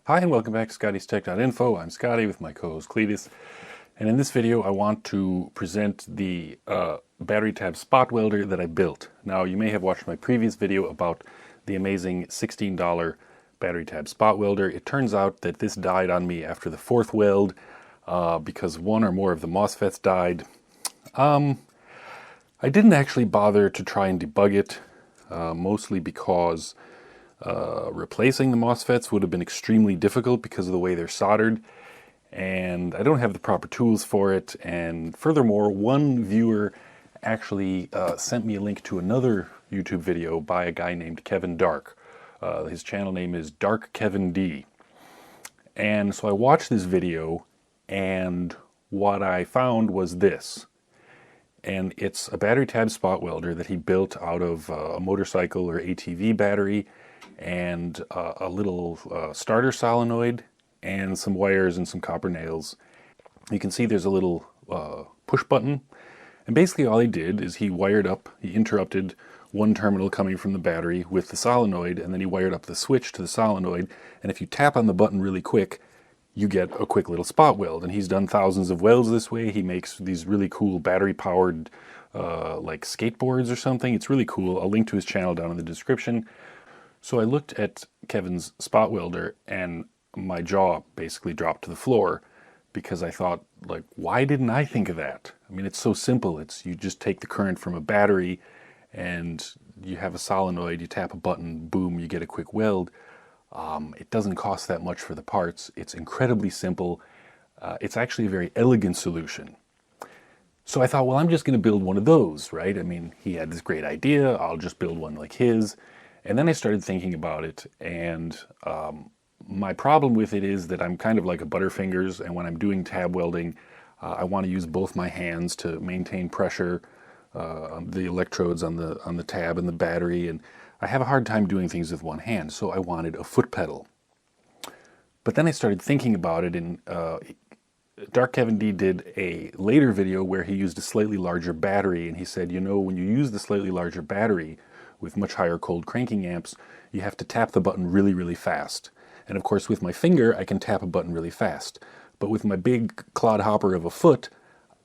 Hi and welcome back to ScottiesTech.Info. I'm Scotty with my co-host Cletus, and in this video I want to present the battery tab spot welder that I built. Now you may have watched my previous video about the amazing $16 battery tab spot welder. It turns out that this died on me after the fourth weld because one or more of the MOSFETs died. I didn't actually bother to try and debug it, mostly because replacing the MOSFETs would have been extremely difficult because of the way they're soldered, and I don't have the proper tools for it. And furthermore, one viewer actually sent me a link to another YouTube video by a guy named Kevin Dark. His channel name is Dark Kevin D. And so I watched this video, and what I found was this. And it's a battery tab spot welder that he built out of a motorcycle or ATV battery and a little starter solenoid and some wires and some copper nails. You can see there's a little push button, and basically all he did is he interrupted one terminal coming from the battery with the solenoid, and then he wired up the switch to the solenoid, and if you tap on the button really quick, you get a quick little spot weld. And he's done thousands of welds this way. He makes these really cool battery powered like skateboards or something. It's really cool. I'll link to his channel down in the description. So I looked at Kevin's spot welder and my jaw basically dropped to the floor because I thought, like, why didn't I think of that? I mean, it's so simple. You just take the current from a battery and you have a solenoid, you tap a button, boom, you get a quick weld. It doesn't cost that much for the parts. It's incredibly simple. It's actually a very elegant solution. So I thought, well, I'm just going to build one of those, right? I mean, he had this great idea. I'll just build one like his. And then I started thinking about it, and my problem with it is that I'm kind of like a Butterfingers, and when I'm doing tab welding, I want to use both my hands to maintain pressure on the electrodes on the tab and the battery, and I have a hard time doing things with one hand, so I wanted a foot pedal. But then I started thinking about it, and Dark Kevin D did a later video where he used a slightly larger battery, and he said, you know, when you use the slightly larger battery with much higher cold cranking amps, you have to tap the button really, really fast. And of course, with my finger, I can tap a button really fast. But with my big clodhopper of a foot,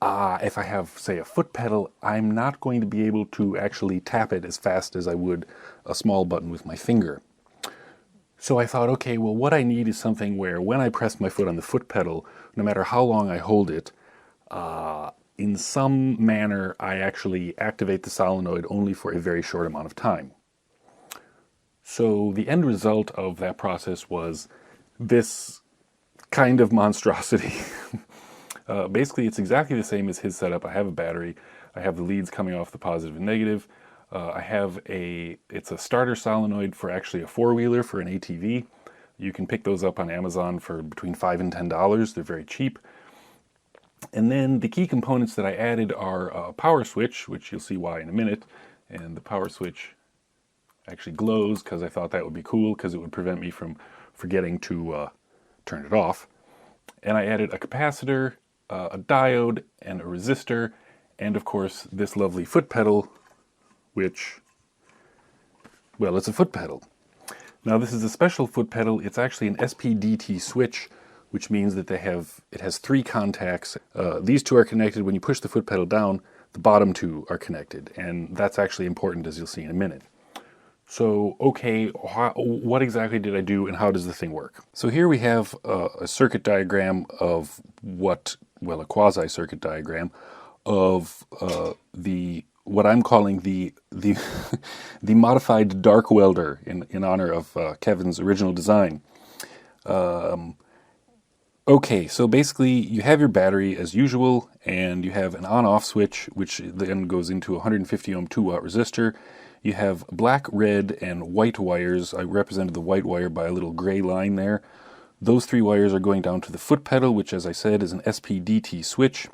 if I have, say, a foot pedal, I'm not going to be able to actually tap it as fast as I would a small button with my finger. So I thought, okay, well, what I need is something where when I press my foot on the foot pedal, no matter how long I hold it, in some manner, I actually activate the solenoid only for a very short amount of time. So the end result of that process was this kind of monstrosity. Basically, it's exactly the same as his setup. I have a battery. I have the leads coming off the positive and negative. It's a starter solenoid for actually a four-wheeler for an ATV. You can pick those up on Amazon for between $5 and $10. They're very cheap. And then the key components that I added are a power switch, which you'll see why in a minute. And the power switch actually glows because I thought that would be cool because it would prevent me from forgetting to turn it off. And I added a capacitor, a diode, and a resistor, and of course this lovely foot pedal, which, well, it's a foot pedal. Now this is a special foot pedal. It's actually an SPDT switch, which means that it has three contacts. These two are connected. When you push the foot pedal down, the bottom two are connected, and that's actually important, as you'll see in a minute. So, okay, what exactly did I do, and how does the thing work? So here we have a circuit diagram of a quasi-circuit diagram of what I'm calling the Modified Dark Welder in honor of Kevin's original design. Okay, so basically you have your battery as usual, and you have an on-off switch, which then goes into a 150 ohm 2-watt resistor. You have black, red, and white wires. I represented the white wire by a little gray line there. Those three wires are going down to the foot pedal, which, as I said, is an SPDT switch.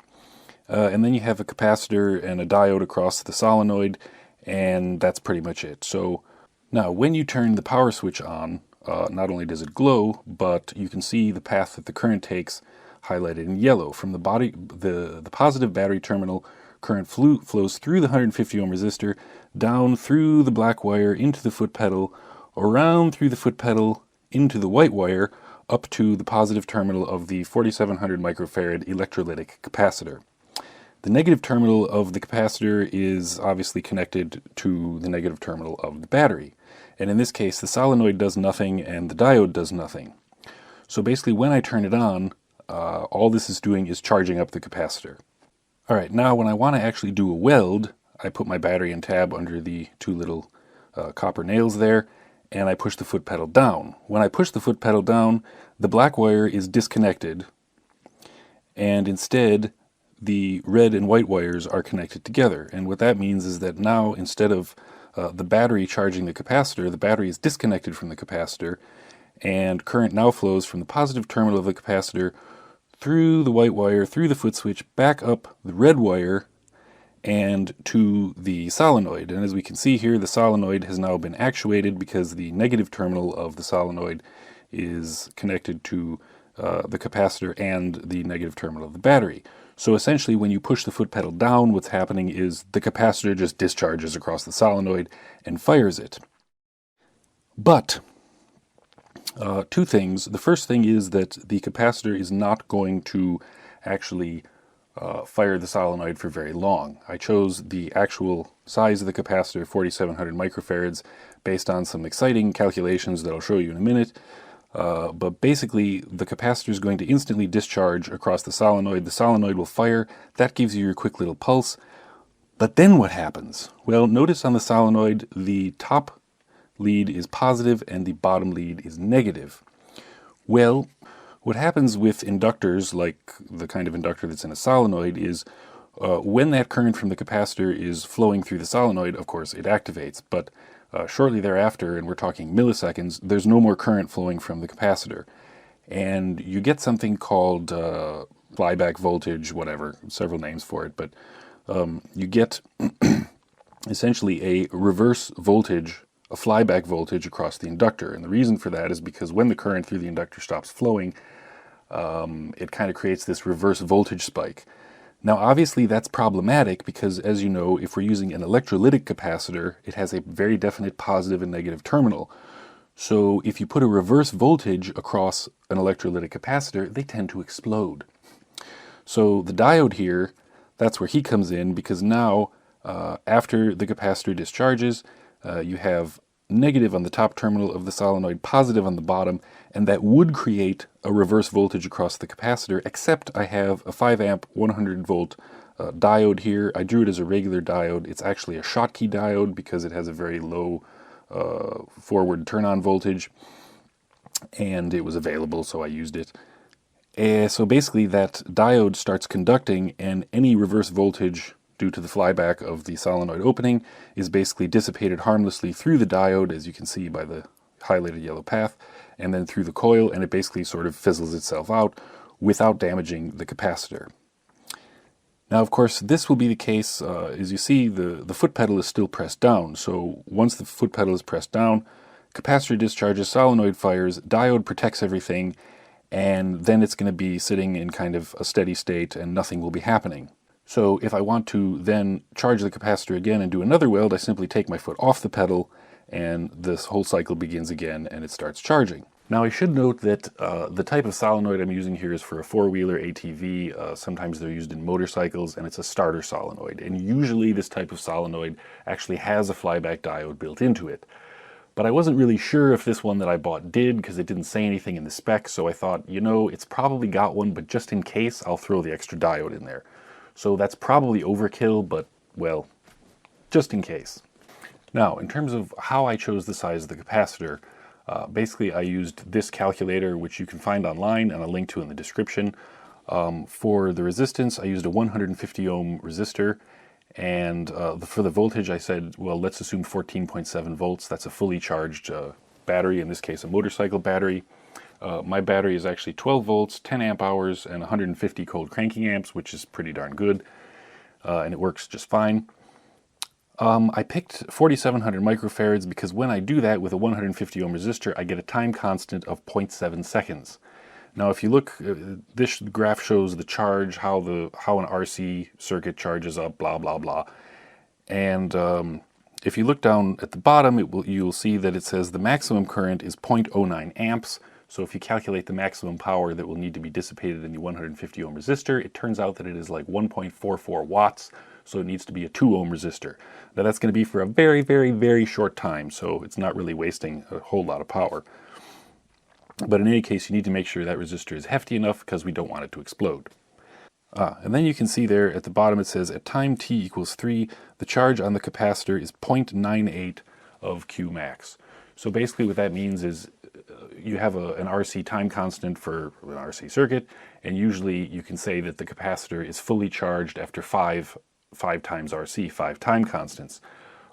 And then you have a capacitor and a diode across the solenoid, and that's pretty much it. So now when you turn the power switch on, not only does it glow, but you can see the path that the current takes highlighted in yellow. From the positive battery terminal, current flows through the 150 ohm resistor, down through the black wire into the foot pedal, around through the foot pedal into the white wire, up to the positive terminal of the 4700 microfarad electrolytic capacitor. The negative terminal of the capacitor is obviously connected to the negative terminal of the battery. And in this case, the solenoid does nothing and the diode does nothing. So basically when I turn it on, all this is doing is charging up the capacitor. Alright, now when I want to actually do a weld, I put my battery and tab under the two little copper nails there, and I push the foot pedal down. When I push the foot pedal down, the black wire is disconnected, and instead the red and white wires are connected together. And what that means is that now, instead of the battery charging the capacitor, the battery is disconnected from the capacitor, and current now flows from the positive terminal of the capacitor through the white wire, through the foot switch, back up the red wire, and to the solenoid. And as we can see here, the solenoid has now been actuated because the negative terminal of the solenoid is connected to the capacitor and the negative terminal of the battery. So essentially, when you push the foot pedal down, what's happening is the capacitor just discharges across the solenoid and fires it. But two things. The first thing is that the capacitor is not going to actually fire the solenoid for very long. I chose the actual size of the capacitor, 4700 microfarads, based on some exciting calculations that I'll show you in a minute. But basically, the capacitor is going to instantly discharge across the solenoid. The solenoid will fire. That gives you your quick little pulse. But then what happens? Well, notice on the solenoid, the top lead is positive and the bottom lead is negative. Well, what happens with inductors, like the kind of inductor that's in a solenoid, is when that current from the capacitor is flowing through the solenoid, of course, it activates. But shortly thereafter, and we're talking milliseconds, there's no more current flowing from the capacitor. And you get something called flyback voltage, whatever, several names for it, but you get essentially a reverse voltage, a flyback voltage across the inductor. And the reason for that is because when the current through the inductor stops flowing, it kind of creates this reverse voltage spike. Now obviously that's problematic because, as you know, if we're using an electrolytic capacitor, it has a very definite positive and negative terminal. So if you put a reverse voltage across an electrolytic capacitor, they tend to explode. So the diode here, that's where he comes in, because now after the capacitor discharges, you have negative on the top terminal of the solenoid, positive on the bottom, and that would create a reverse voltage across the capacitor, except I have a 5 amp 100 volt diode here. I drew it as a regular diode. It's actually a Schottky diode because it has a very low forward turn-on voltage, and it was available, so I used it. So basically that diode starts conducting, and any reverse voltage due to the flyback of the solenoid opening is basically dissipated harmlessly through the diode, as you can see by the highlighted yellow path, and then through the coil, and it basically sort of fizzles itself out without damaging the capacitor. Now, of course, this will be the case, as you see, the foot pedal is still pressed down. So once the foot pedal is pressed down, capacitor discharges, solenoid fires, diode protects everything, and then it's going to be sitting in kind of a steady state and nothing will be happening. So if I want to then charge the capacitor again and do another weld, I simply take my foot off the pedal and this whole cycle begins again and it starts charging. Now I should note that the type of solenoid I'm using here is for a four-wheeler ATV. Sometimes they're used in motorcycles, and it's a starter solenoid. And usually this type of solenoid actually has a flyback diode built into it. But I wasn't really sure if this one that I bought did, because it didn't say anything in the spec, so I thought, you know, it's probably got one, but just in case, I'll throw the extra diode in there. So that's probably overkill, but, well, just in case. Now, in terms of how I chose the size of the capacitor, basically I used this calculator, which you can find online and I'll link to in the description. For the resistance, I used a 150 ohm resistor, and for the voltage I said, well, let's assume 14.7 volts. That's a fully charged battery, in this case a motorcycle battery. My battery is actually 12 volts, 10 amp hours, and 150 cold cranking amps, which is pretty darn good, and it works just fine. I picked 4700 microfarads because when I do that with a 150 ohm resistor, I get a time constant of 0.7 seconds. Now if you look, this graph shows the charge, how an RC circuit charges up, blah, blah, blah. And if you look down at the bottom, you'll see that it says the maximum current is 0.09 amps. So if you calculate the maximum power that will need to be dissipated in the 150 ohm resistor, it turns out that it is like 1.44 watts, so it needs to be a 2 ohm resistor. Now that's going to be for a very, very, very short time, so it's not really wasting a whole lot of power. But in any case, you need to make sure that resistor is hefty enough because we don't want it to explode. And then you can see there at the bottom it says at time t equals 3, the charge on the capacitor is 0.98 of Q max. So basically what that means is you have an RC time constant for an RC circuit, and usually you can say that the capacitor is fully charged after 5 times RC, 5 time constants.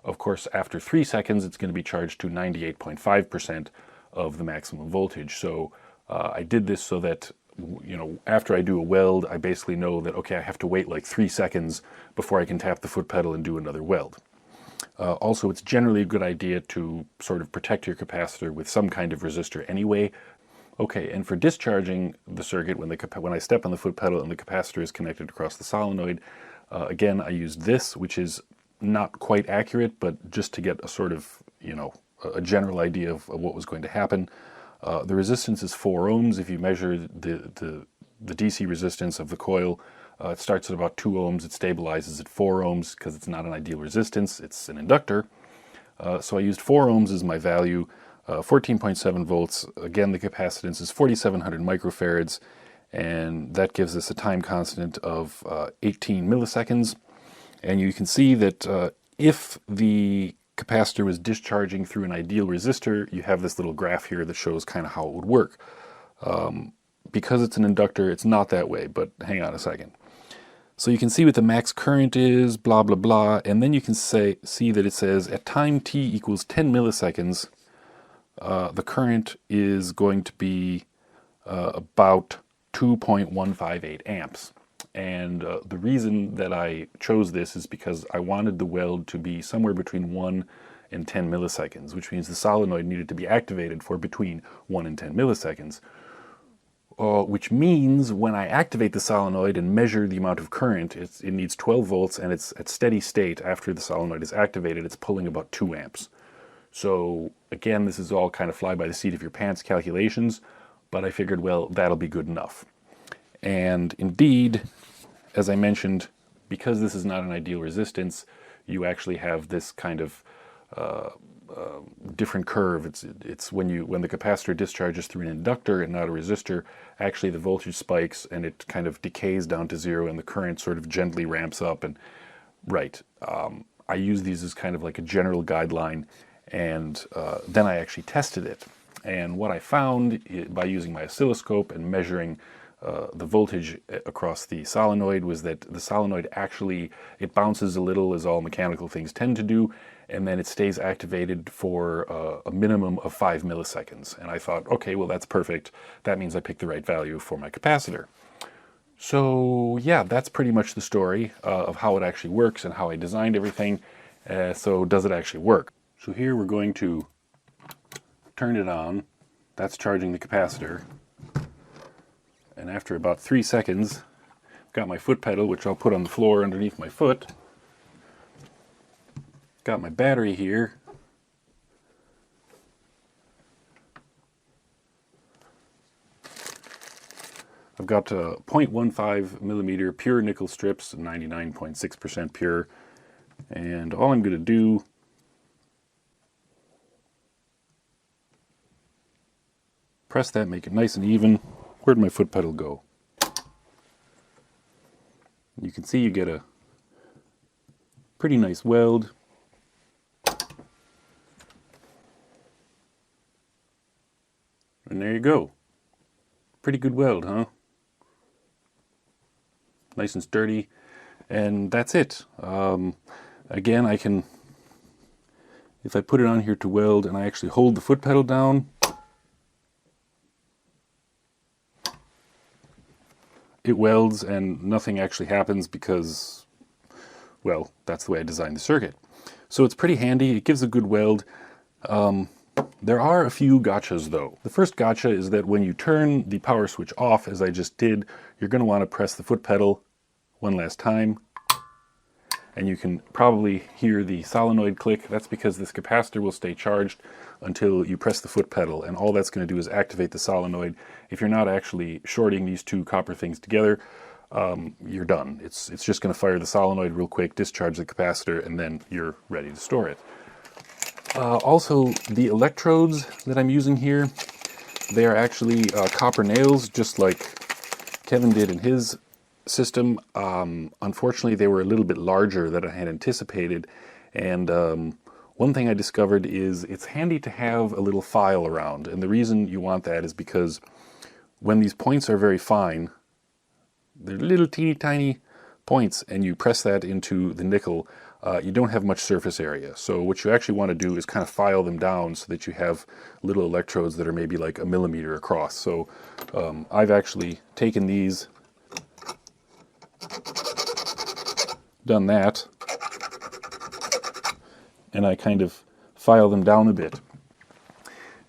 Of course, after 3 seconds, it's going to be charged to 98.5% of the maximum voltage. So I did this so that, you know, after I do a weld, I basically know that, okay, I have to wait like 3 seconds before I can tap the foot pedal and do another weld. Also, it's generally a good idea to sort of protect your capacitor with some kind of resistor anyway. Okay, and for discharging the circuit, when I step on the foot pedal and the capacitor is connected across the solenoid, again, I used this, which is not quite accurate, but just to get a sort of, you know, a general idea of what was going to happen. The resistance is 4 ohms. If you measure the DC resistance of the coil, it starts at about 2 ohms. It stabilizes at 4 ohms because it's not an ideal resistance. It's an inductor. So I used 4 ohms as my value, 14.7 volts. Again, the capacitance is 4,700 microfarads, and that gives us a time constant of 18 milliseconds. And you can see that if the capacitor was discharging through an ideal resistor, you have this little graph here that shows kind of how it would work. Because it's an inductor, it's not that way, but hang on a second. So you can see what the max current is, blah, blah, blah, and then you can see that it says at time t equals 10 milliseconds, the current is going to be about 2.158 amps. And the reason that I chose this is because I wanted the weld to be somewhere between 1 and 10 milliseconds, which means the solenoid needed to be activated for between 1 and 10 milliseconds. Which means when I activate the solenoid and measure the amount of current, it needs 12 volts, and it's at steady state after the solenoid is activated, it's pulling about 2 amps. So again, this is all kind of fly by the seat of your pants calculations, but I figured, well, that'll be good enough. And indeed, as I mentioned, because this is not an ideal resistance, you actually have this kind of different curve. It's when the capacitor discharges through an inductor and not a resistor, actually the voltage spikes and it kind of decays down to 0, and the current sort of gently ramps up. And I use these as kind of like a general guideline, and then I actually tested it. And what I found by using my oscilloscope and measuring the voltage across the solenoid was that the solenoid actually, it bounces a little, as all mechanical things tend to do, and then it stays activated for a minimum of 5 milliseconds. And I thought, okay, well, that's perfect. That means I picked the right value for my capacitor. So yeah, that's pretty much the story of how it actually works and how I designed everything. So does it actually work? So here we're going to turn it on. That's charging the capacitor. And after about 3 seconds, I've got my foot pedal, which I'll put on the floor underneath my foot. Got my battery here. I've got 0.15 millimeter pure nickel strips, 99.6% pure. And all I'm going to do press that, make it nice and even. Where'd my foot pedal go? You can see you get a pretty nice weld. And there you go. Pretty good weld, huh? Nice and sturdy. And that's it. Again, I can, if I put it on here to weld and I actually hold the foot pedal down, it welds and nothing actually happens because, well, that's the way I designed the circuit. So it's pretty handy. It gives a good weld. There are a few gotchas though. The first gotcha is that when you turn the power switch off, as I just did, you're going to want to press the foot pedal one last time. and you can probably hear the solenoid click. That's because this capacitor will stay charged until you press the foot pedal, and all that's going to do is activate the solenoid. If you're not actually shorting these two copper things together, you're done. It's just going to fire the solenoid real quick, discharge the capacitor, and then you're ready to store it. Also, the electrodes that I'm using here, they are actually copper nails, just like Kevin did in his system. Unfortunately, they were a little bit larger than I had anticipated, and one thing I discovered is it's handy to have a little file around, and the reason you want that is because when these points are very fine, they're little teeny tiny points, and you press that into the nickel, you don't have much surface area. So what you actually want to do is kind of file them down so that you have little electrodes that are maybe like 1 millimeter across. So I've actually taken these, done that, and I kind of file them down a bit.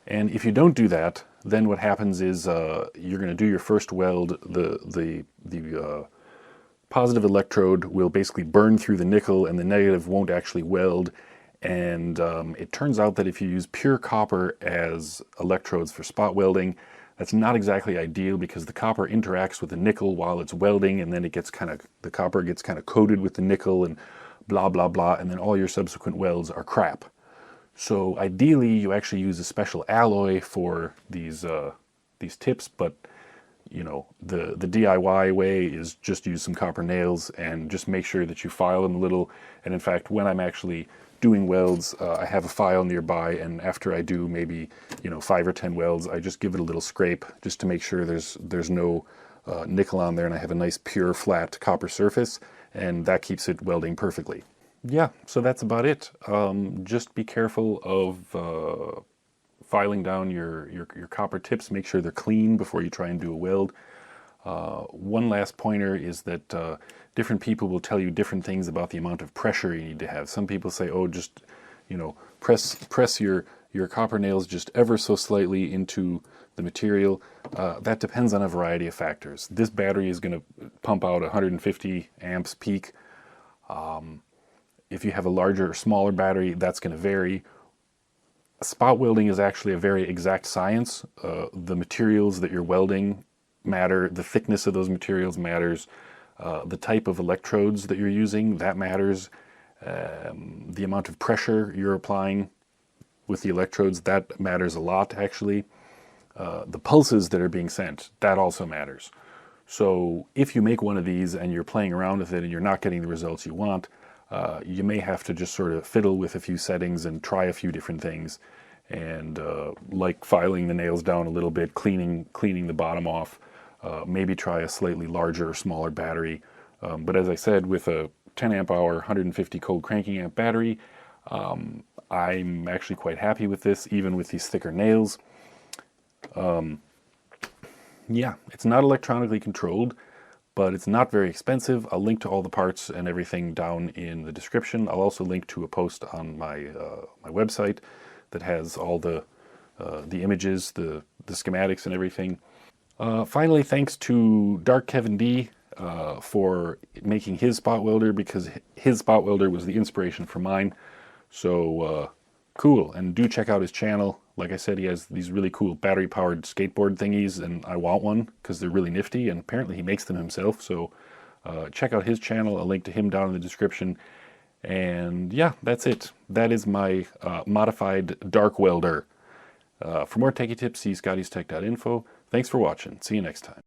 And if you don't do that, then what happens is you're going to do your first weld. The positive electrode will basically burn through the nickel, and the negative won't actually weld. And it turns out that if you use pure copper as electrodes for spot welding, that's not exactly ideal, because the copper interacts with the nickel while it's welding, and then it gets the copper gets kind of coated with the nickel and blah blah blah, and then all your subsequent welds are crap. So ideally you actually use a special alloy for these tips, but you know, the DIY way is just use some copper nails and just make sure that you file them a little. And in fact, when I'm actually doing welds, I have a file nearby, and after I do maybe 5 or 10 welds, I just give it a little scrape just to make sure there's no nickel on there, and I have a nice pure flat copper surface, and that keeps it welding perfectly. Yeah, so that's about it. Just be careful of filing down your copper tips. Make sure they're clean before you try and do a weld. One last pointer is that different people will tell you different things about the amount of pressure you need to have. Some people say, oh, just press your copper nails just ever so slightly into the material. That depends on a variety of factors. This battery is going to pump out 150 amps peak. If you have a larger or smaller battery, that's going to vary. Spot welding is actually a very exact science. The materials that you're welding matter. The thickness of those materials matters. The type of electrodes that you're using, that matters. The amount of pressure you're applying with the electrodes, that matters a lot, actually. The pulses that are being sent, that also matters. So if you make one of these and you're playing around with it and you're not getting the results you want, you may have to just sort of fiddle with a few settings and try a few different things, and like filing the nails down a little bit, cleaning the bottom off, maybe try a slightly larger or smaller battery. But as I said, with a 10 amp hour 150 cold cranking amp battery, I'm actually quite happy with this, even with these thicker nails. Yeah, it's not electronically controlled, but it's not very expensive. I'll link to all the parts and everything down in the description. I'll also link to a post on my my website that has all the images, the schematics and everything. Finally, thanks to Dark Kevin D for making his spot welder, because his spot welder was the inspiration for mine. So cool, and do check out his channel. Like I said, he has these really cool battery-powered skateboard thingies, and I want one because they're really nifty, and apparently he makes them himself. So check out his channel. I'll link to him down in the description. And yeah, that's it. That is my Modified Dark Welder. For more techie tips, see ScottiesTech.Info. Thanks for watching. See you next time.